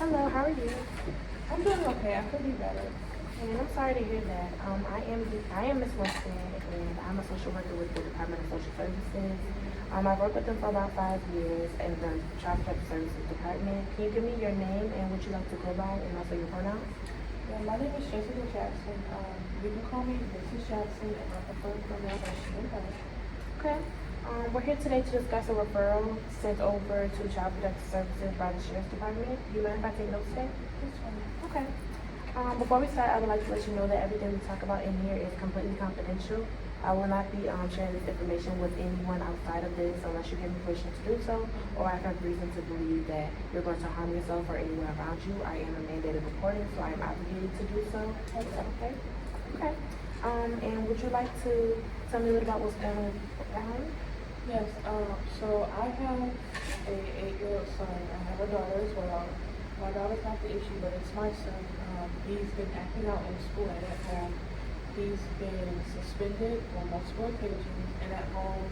Hello, how are you? I'm doing okay. I could be better. And I'm sorry to hear that. I am Miss Winston, and I'm a social worker with the Department of Social Services. I've worked with them for about 5 years in the Child Protective Services Department. Can you give me your name and what you like to go by, and also your pronouns? Yeah, my name is Jessica Jackson. You can call me Mrs. Jackson, and my preferred pronoun is she and her. Okay. We're here today to discuss a referral sent over to Child Protective Services by the Sheriff's Department. Do you mind if I take notes today? That's fine. Okay. Before we start, I would like to let you know that everything we talk about in here is completely confidential. I will not be sharing this information with anyone outside of this unless you give me permission to do so, or I have reason to believe that you're going to harm yourself or anyone around you. I am a mandated reporter, so I am obligated to do so. Is that okay? Okay. And would you like to tell me a little about what's going on behind? Yes. So I have a 8-year-old son. I have a daughter as well. My daughter's not the issue, but it's my son. He's been acting out in school and at home. He's been suspended on multiple occasions, and at home,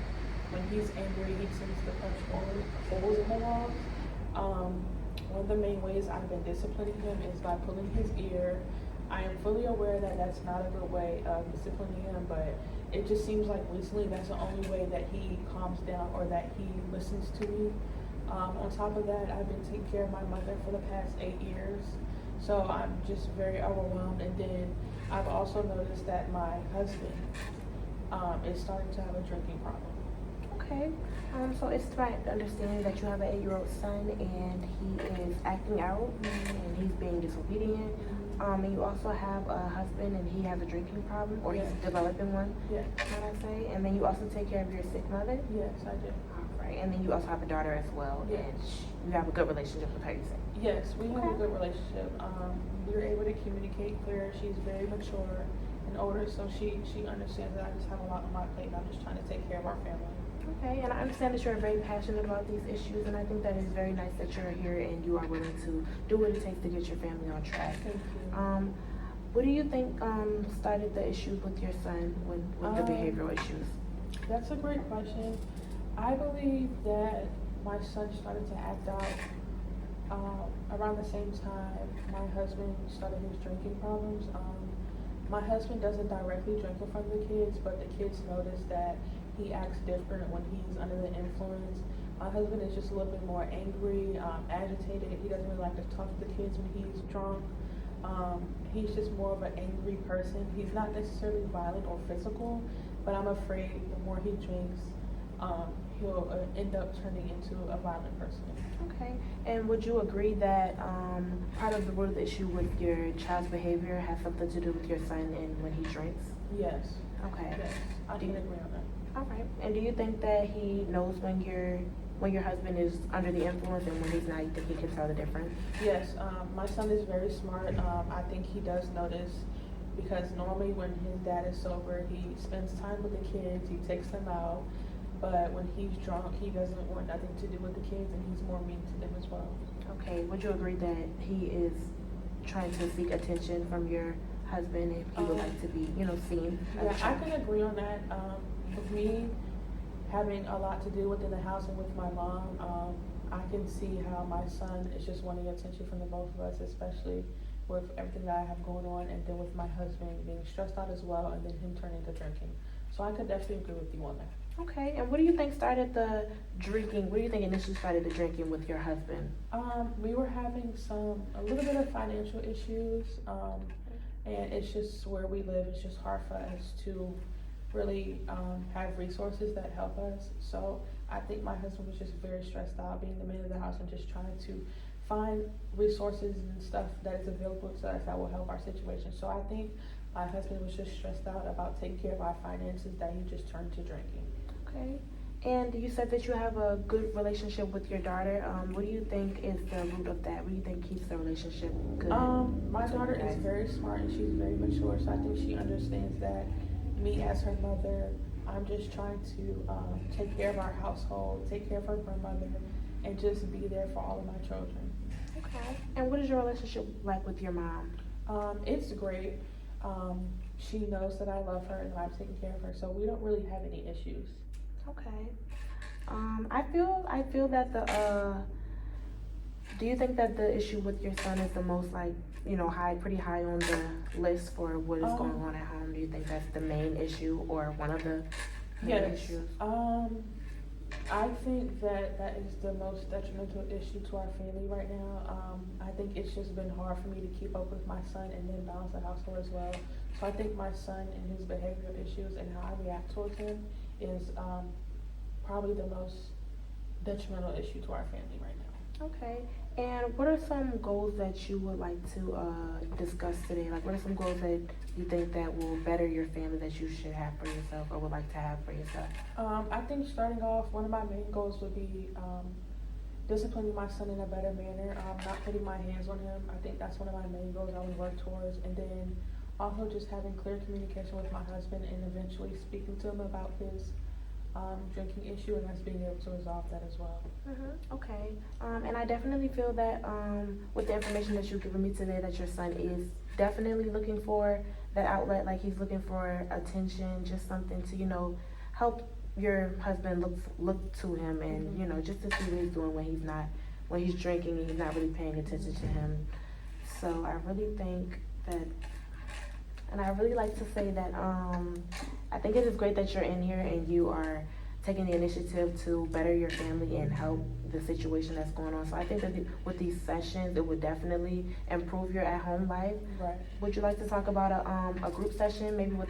when he's angry, he tends to punch holes in the walls. One of the main ways I've been disciplining him is by pulling his ear. I am fully aware that that's not a good way of disciplining him, but it just seems like recently that's the only way that he calms down or that he listens to me. On top of that, I've been taking care of my mother for the past 8 years, so I'm just very overwhelmed. And then I've also noticed that my husband is starting to have a drinking problem. Okay. So it's my understanding that you have an 8-year-old son and he is acting out and he's being disobedient. And you also have a husband and he has a drinking problem, or he's developing one, Yeah. might I say. And then you also take care of your sick mother. Yes, I do. All right. And then you also have a daughter as well. Yes. And you have a good relationship with her, you say? Yes, we have a Okay. good relationship. We're able to communicate clear. She's very mature and older, so she understands that I just have a lot on my plate and I'm just trying to take care of our family. Okay, and I understand that you're very passionate about these issues, and I think that it's very nice that you're here and you are willing to do what it takes to get your family on track. Thank you. What do you think started the issues with your son with the behavioral issues? That's a great question. I believe that my son started to act out around the same time my husband started his drinking problems. My husband doesn't directly drink in front of the kids, but the kids notice that he acts different when he's under the influence. My husband is just a little bit more angry, agitated. He doesn't really like to talk to the kids when he's drunk. He's just more of an angry person. He's not necessarily violent or physical, but I'm afraid the more he drinks, he'll end up turning into a violent person. Okay, and would you agree that part of the root of the issue with your child's behavior has something to do with your son and when he drinks? Yes. Okay. Yes, I can agree on that. All right. And do you think that he knows when your husband is under the influence and when he's not? You think he can tell the difference? Yes, my son is very smart. I think he does notice because normally when his dad is sober, he spends time with the kids, he takes them out. But when he's drunk, he doesn't want nothing to do with the kids and he's more mean to them as well. Okay. Would you agree that he is trying to seek attention from your husband if he would like to be, seen? Yeah, I can agree on that. With me having a lot to do within the house and with my mom, I can see how my son is just wanting attention from the both of us, especially with everything that I have going on, and then with my husband being stressed out as well, and then him turning to drinking. So I could definitely agree with you on that. Okay, and what do you think started the drinking? What do you think initially started the drinking with your husband? We were having a little bit of financial issues, and it's just where we live. It's just hard for us to really have resources that help us. So I think my husband was just very stressed out, being the man of the house, and just trying to find resources and stuff that is available to us that will help our situation. So I think my husband was just stressed out about taking care of our finances that he just turned to drinking. Okay. And you said that you have a good relationship with your daughter. What do you think is the root of that? What do you think keeps the relationship good? My daughter is very smart and she's very mature, so I think she understands that me as her mother, I'm just trying to take care of our household, take care of her grandmother, and just be there for all of my children. Okay. And what is your relationship like with your mom? It's great. She knows that I love her and that I'm taking care of her, so we don't really have any issues. Okay. I feel that Do you think that the issue with your son is the most like, you know, pretty high on the list for what is going on at home? Do you think that's the main issue or one of the main Yes. issues? I think that is the most detrimental issue to our family right now. I think it's just been hard for me to keep up with my son and then balance the household as well. So I think my son and his behavioral issues and how I react towards him is probably the most detrimental issue to our family right now. Okay. And what are some goals that you would like to discuss today? Like, what are some goals that you think that will better your family that you should have for yourself or would like to have for yourself? I think starting off, one of my main goals would be disciplining my son in a better manner, not putting my hands on him. I think that's one of my main goals I would work towards. And then also just having clear communication with my husband and eventually speaking to him about his drinking issue and us being able to resolve that as well. Okay. And I definitely feel that with the information that you've given me today, that your son is definitely looking for that outlet. Like, he's looking for attention, just something to, you know, help your husband look to him and, you know, just to see what he's doing when he's drinking and he's not really paying attention to him. So I really think that, and I really like to say that I think it is great that you're in here and you are taking the initiative to better your family and help the situation that's going on. So I think that with these sessions, it would definitely improve your at-home life. Right. Would you like to talk about a group session, maybe with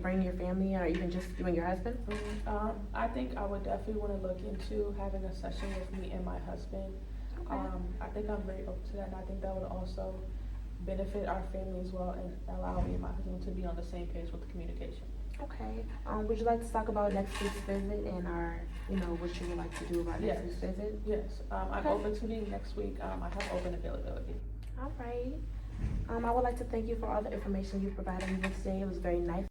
bringing your family or even just you and your husband? I think I would definitely want to look into having a session with me and my husband. Okay. I think I'm very open to that, and I think that would also benefit our family as well and allow me and my husband to be on the same page with the communication. Okay. Would you like to talk about next week's visit and what you would like to do about next week's visit? Yes. I'm Okay. open to meeting next week. I have open availability. All right. I would like to thank you for all the information you provided me with today. It was very nice.